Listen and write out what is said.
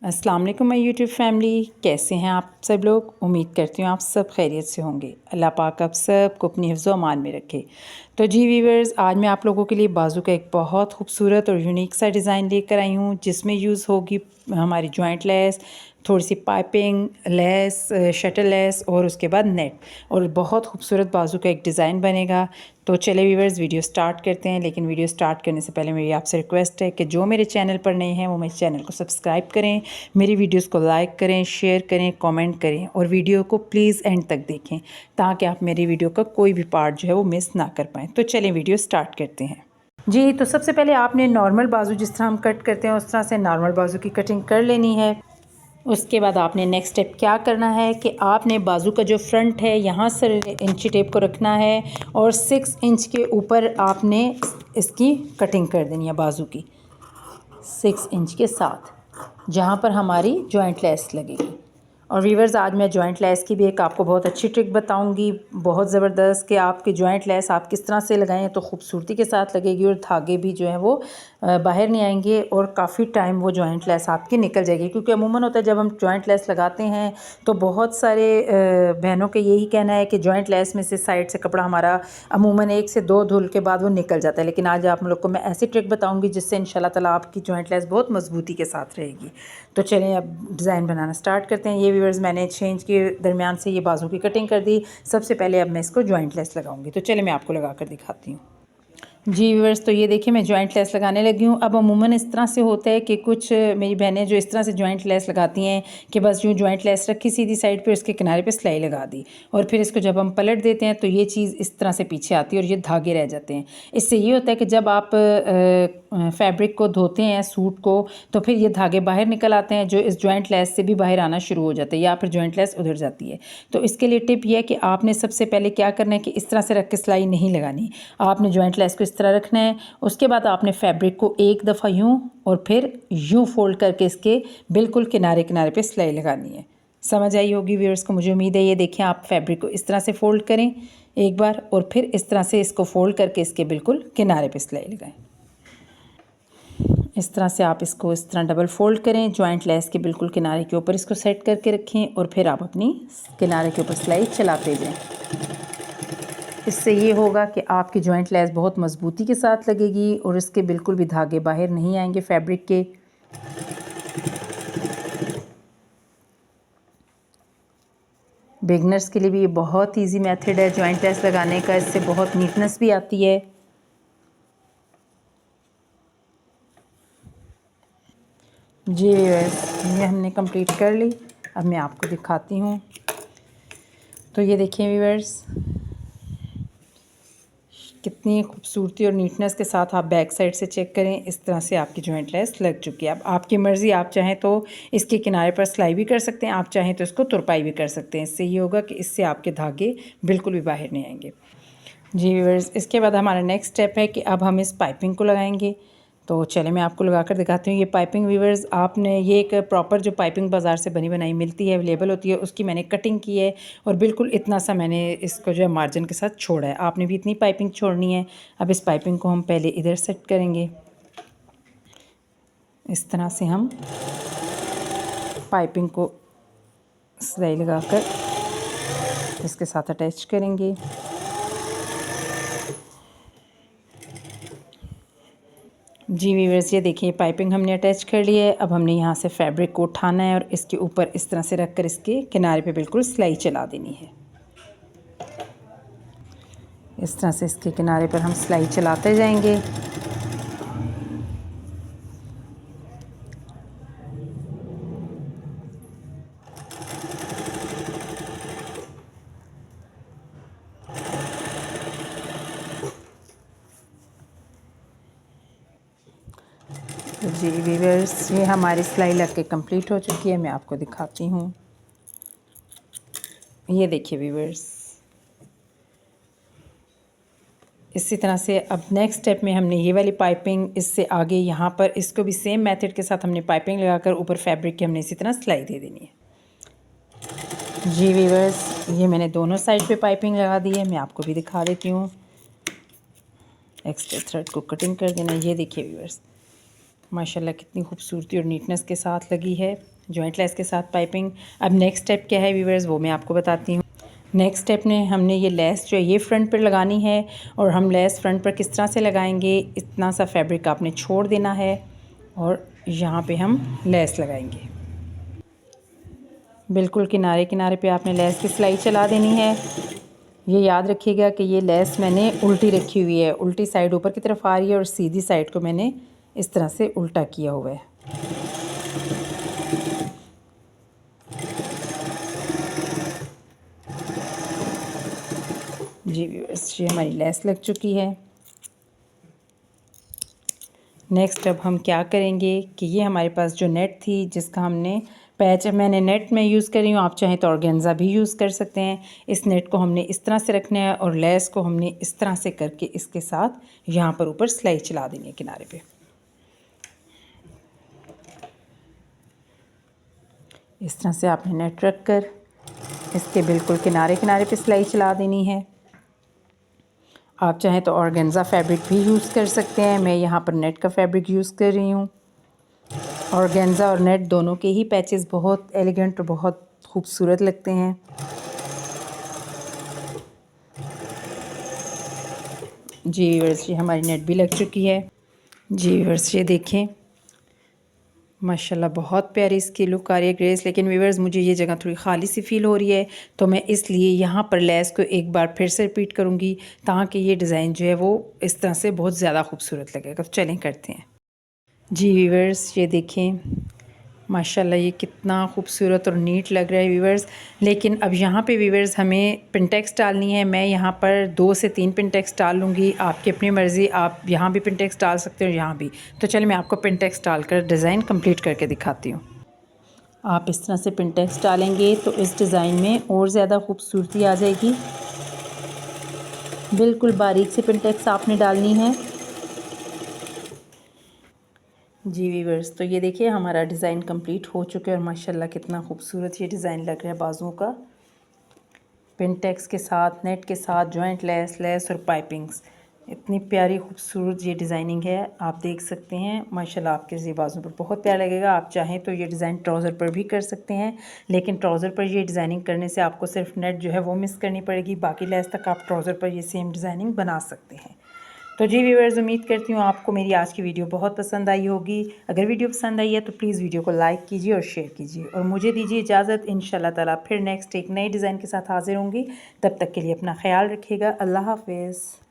अस्सलाम वालेकुम my YouTube family, कैसे हैं आप सब लोग। उम्मीद करती हूँ आप सब खैरियत से होंगे। अल्लाह पाक आप सब को अपनी हिफ्ज़ व अमान में रखे। तो जी व्यूअर्स, आज मैं आप लोगों के लिए बाजू का एक बहुत खूबसूरत और यूनिक सा डिज़ाइन लेकर आई हूँ, जिसमें यूज़ होगी हमारी जॉइंट लेस, थोड़ी सी पाइपिंग, लेस, शटल लेस और उसके बाद नेट, और बहुत खूबसूरत बाजू का एक डिज़ाइन बनेगा। तो चले व्यूअर्स, वीडियो स्टार्ट करते हैं। लेकिन वीडियो स्टार्ट करने से पहले मेरी आपसे रिक्वेस्ट है कि जो मेरे चैनल पर नए हैं वो मेरे चैनल को सब्सक्राइब करें, मेरी वीडियोस को लाइक करें, शेयर करें, कमेंट करें और वीडियो को प्लीज़ एंड तक देखें, ताकि आप मेरी वीडियो का कोई भी पार्ट जो है वो मिस ना कर पाएँ। तो चलें वीडियो स्टार्ट करते हैं। जी, तो सबसे पहले आपने नॉर्मल बाजू जिस तरह हम कट करते हैं उस तरह से नॉर्मल बाजू की कटिंग कर लेनी है। उसके बाद आपने नेक्स्ट स्टेप क्या करना है कि आपने बाजू का जो फ्रंट है यहाँ से इंची टेप को रखना है और 6 इंच के ऊपर आपने इसकी कटिंग कर देनी है बाजू की, 6 इंच के साथ, जहाँ पर हमारी जॉइंट लेस लगेगी। और वीवर्स, आज मैं जॉइंट लेस की भी एक आपको बहुत अच्छी ट्रिक बताऊंगी, बहुत ज़बरदस्त, कि आपकी जॉइंट लेस आप किस तरह से लगाएं तो खूबसूरती के साथ लगेगी और धागे भी जो है वो बाहर नहीं आएंगे और काफ़ी टाइम वो जॉइंट लेस आपकी निकल जाएगी। क्योंकि अमूमन होता है जब हम जॉइंट लेस लगाते हैं तो बहुत सारे बहनों के यही कहना है कि जॉइंट लेस में से साइड से कपड़ा हमारा अमूमन 1 से 2 धुल के बाद वो निकल जाता है। लेकिन आज आप लोग को मैं ऐसी ट्रिक बताऊँगी जिससे इंशाल्लाह ताला आपकी जॉइंट लेस बहुत मजबूती के साथ रहेगी। तो चलें अब डिज़ाइन बनाना स्टार्ट करते हैं। ये व्यूअर्स, मैंने 6 इंच के दरमियान से ये बाजू की कटिंग कर दी। सबसे पहले अब मैं इसको जॉइंट लेस लगाऊंगी। तो चलें मैं आपको लगा कर दिखाती हूँ। जी व्यूअर्स, तो ये देखिए मैं जॉइंट लेस लगाने लगी हूँ। अब अमूमन इस तरह से होता है कि कुछ मेरी बहनें जो इस तरह से जॉइंट लेस लगाती हैं कि बस यूँ जॉइंट लेस रखी सीधी साइड पे, उसके किनारे पे सिलाई लगा दी और फिर इसको जब हम पलट देते हैं तो ये चीज़ इस तरह से पीछे आती है और ये धागे रह जाते हैं। इससे ये होता है कि जब आप फैब्रिक को धोते हैं, सूट को, तो फिर ये धागे बाहर निकल आते हैं जो इस जॉइंट लेस से भी बाहर आना शुरू हो जाते हैं या फिर जॉइंट लेस उधर जाती है। तो इसके लिए टिप ये है कि आपने सबसे पहले क्या करना है कि इस तरह से रख के सिलाई नहीं लगानी। आपने जॉइंट लेस को इस तरह रखना है, उसके बाद आपने फैब्रिक को एक दफ़ा यूँ और फिर यूँ फोल्ड करके इसके बिल्कुल किनारे किनारे पे सिलाई लगानी है। समझ आई होगी व्यूअर्स को, मुझे उम्मीद है। ये देखिए, आप फैब्रिक को इस तरह से फ़ोल्ड करें एक बार और फिर इस तरह से इसको फ़ोल्ड करके इसके बिल्कुल किनारे पे सिलाई लगाएं। इस तरह से आप इसको इस तरह डबल फोल्ड करें, जॉइंट लेस के बिल्कुल किनारे के ऊपर इसको सेट करके रखें और फिर आप अपनी किनारे के ऊपर सिलाई चलाते जाएं। इससे ये होगा कि आपकी जॉइंट लेस बहुत मजबूती के साथ लगेगी और इसके बिल्कुल भी धागे बाहर नहीं आएंगे फैब्रिक के। बिगनर्स के लिए भी ये बहुत इजी मेथड है जॉइंट लेस लगाने का, इससे बहुत नीटनेस भी आती है। जी व्यूअर्स, ये हमने कंप्लीट कर ली। अब मैं आपको दिखाती हूँ। तो ये देखिए व्यूअर्स, कितनी खूबसूरती और नीटनेस के साथ आप बैक साइड से चेक करें, इस तरह से आपकी जॉइंट लेस लग चुकी है। अब आपकी मर्ज़ी, आप चाहें तो इसके किनारे पर सिलाई भी कर सकते हैं, आप चाहें तो इसको तुरपाई भी कर सकते हैं। इससे ये होगा कि इससे आपके धागे बिल्कुल भी बाहर नहीं आएंगे। जी व्यूअर्स, इसके बाद हमारा नेक्स्ट स्टेप है कि अब हम इस पाइपिंग को लगाएंगे। तो चले मैं आपको लगा कर दिखाती हूँ। ये पाइपिंग व्यूअर्स, आपने ये एक प्रॉपर जो पाइपिंग बाज़ार से बनी बनाई मिलती है, अवेलेबल होती है, उसकी मैंने कटिंग की है और बिल्कुल इतना सा मैंने इसको जो है मार्जिन के साथ छोड़ा है। आपने भी इतनी पाइपिंग छोड़नी है। अब इस पाइपिंग को हम पहले इधर सेट करेंगे। इस तरह से हम पाइपिंग को सिलाई लगा कर इसके साथ अटैच करेंगे। जी व्यूअर्स, ये देखिए पाइपिंग हमने अटैच कर ली है। अब हमने यहाँ से फैब्रिक को उठाना है और इसके ऊपर इस तरह से रख कर इसके किनारे पे बिल्कुल सिलाई चला देनी है। इस तरह से इसके किनारे पर हम सिलाई चलाते जाएंगे। तो जी व्यूअर्स, ये हमारी सिलाई लग के कंप्लीट हो चुकी है। मैं आपको दिखाती हूँ। ये देखिए व्यूअर्स, इसी तरह से अब नेक्स्ट स्टेप में हमने ये वाली पाइपिंग, इससे आगे यहाँ पर इसको भी सेम मेथड के साथ हमने पाइपिंग लगाकर ऊपर फैब्रिक की हमने इसी तरह सिलाई दे देनी है। जी व्यूअर्स, ये मैंने दोनों साइड पे पाइपिंग लगा दी है। मैं आपको भी दिखा देती हूँ। एक्स्ट्रा थ्रेड को कटिंग कर देना। ये देखिए व्यूअर्स, माशाल्लाह कितनी खूबसूरती और नीटनेस के साथ लगी है। जॉइंट लेस के साथ पाइपिंग। अब नेक्स्ट स्टेप क्या है व्यूअर्स, वो मैं आपको बताती हूँ। नेक्स्ट स्टेप में हमने ये लेस जो है ये फ्रंट पर लगानी है, और हम लेस फ्रंट पर किस तरह से लगाएंगे, इतना सा फैब्रिक आपने छोड़ देना है और यहाँ पे हम लेस लगाएंगे। बिल्कुल किनारे किनारे पे आपने लेस की सिलाई चला देनी है। ये याद रखिएगा कि ये लेस मैंने उल्टी रखी हुई है, उल्टी साइड ऊपर की तरफ आ रही है और सीधी साइड को मैंने इस तरह से उल्टा किया हुआ है। जी व्यूअर्स, ये हमारी लेस लग चुकी है। नेक्स्ट अब हम क्या करेंगे कि ये हमारे पास जो नेट थी जिसका हमने पैच, मैंने नेट में यूज़ कर रही हूँ, आप चाहें तो ऑर्गेन्जा भी यूज़ कर सकते हैं। इस नेट को हमने इस तरह से रखना है और लेस को हमने इस तरह से करके इसके साथ यहाँ पर ऊपर सिलाई चला देनी है किनारे पे। इस तरह से आपने नेट रख कर इसके बिल्कुल किनारे किनारे पे सिलाई चला देनी है। आप चाहें तो ऑर्गेन्जा फैब्रिक भी यूज़ कर सकते हैं, मैं यहाँ पर नेट का फैब्रिक यूज़ कर रही हूँ। ऑर्गेन्जा और नेट दोनों के ही पैचेस बहुत एलिगेंट और बहुत खूबसूरत लगते हैं। जी व्यूअर्स, ये हमारी नेट भी लग चुकी है। जी व्यूअर्स, ये देखें माशाल्लाह बहुत प्यारी इसकी लुक आ रही है ग्रेस। लेकिन व्यूअर्स मुझे ये जगह थोड़ी खाली सी फील हो रही है, तो मैं इसलिए यहाँ पर लेस को एक बार फिर से रिपीट करूँगी ताकि ये डिज़ाइन जो है वो इस तरह से बहुत ज़्यादा खूबसूरत लगेगा। तो चलें करते हैं। जी व्यूअर्स, ये देखें माशाल्लाह ये कितना खूबसूरत और नीट लग रहा है व्यूअर्स। लेकिन अब यहाँ पे व्यूअर्स हमें पिनटेक्स डालनी है। मैं यहाँ पर 2 से 3 पिनटेक्स डाल लूँगी, आपकी अपनी मर्ज़ी, आप यहाँ भी पिनटेक्स डाल सकते हो यहाँ भी। तो चलिए मैं आपको पिनटेक्स डालकर डिज़ाइन कंप्लीट करके दिखाती हूँ। आप इस तरह से पिनटेक्स डालेंगे तो इस डिज़ाइन में और ज़्यादा खूबसूरती आ जाएगी। बिल्कुल बारीक से पिनटेक्स आपने डालनी है। जी व्यूअर्स, तो ये देखिए हमारा डिज़ाइन कंप्लीट हो चुका है और माशाल्लाह कितना खूबसूरत ये डिज़ाइन लग रहा है बाजुओं का। पिनटेक्स के साथ, नेट के साथ, जॉइंट लेस, लेस और पाइपिंग्स, इतनी प्यारी खूबसूरत ये डिज़ाइनिंग है। आप देख सकते हैं माशाल्लाह आपके ये बाजुओं पर बहुत प्यारा लगेगा। आप चाहें तो ये डिज़ाइन ट्राउज़र पर भी कर सकते हैं, लेकिन ट्राउज़र पर ये डिज़ाइनिंग करने से आपको सिर्फ नेट जो है वो मिस करनी पड़ेगी, बाकी लेस तक आप ट्राउज़र पर ये सेम डिज़ाइनिंग बना सकते हैं। तो जी व्यूअर्स, उम्मीद करती हूँ आपको मेरी आज की वीडियो बहुत पसंद आई होगी। अगर वीडियो पसंद आई है तो प्लीज़ वीडियो को लाइक कीजिए और शेयर कीजिए और मुझे दीजिए इजाज़त। इंशाल्लाह ताला फिर नेक्स्ट एक नए डिज़ाइन के साथ हाजिर होंगी। तब तक के लिए अपना ख्याल रखिएगा। अल्लाह हाफ़िज़।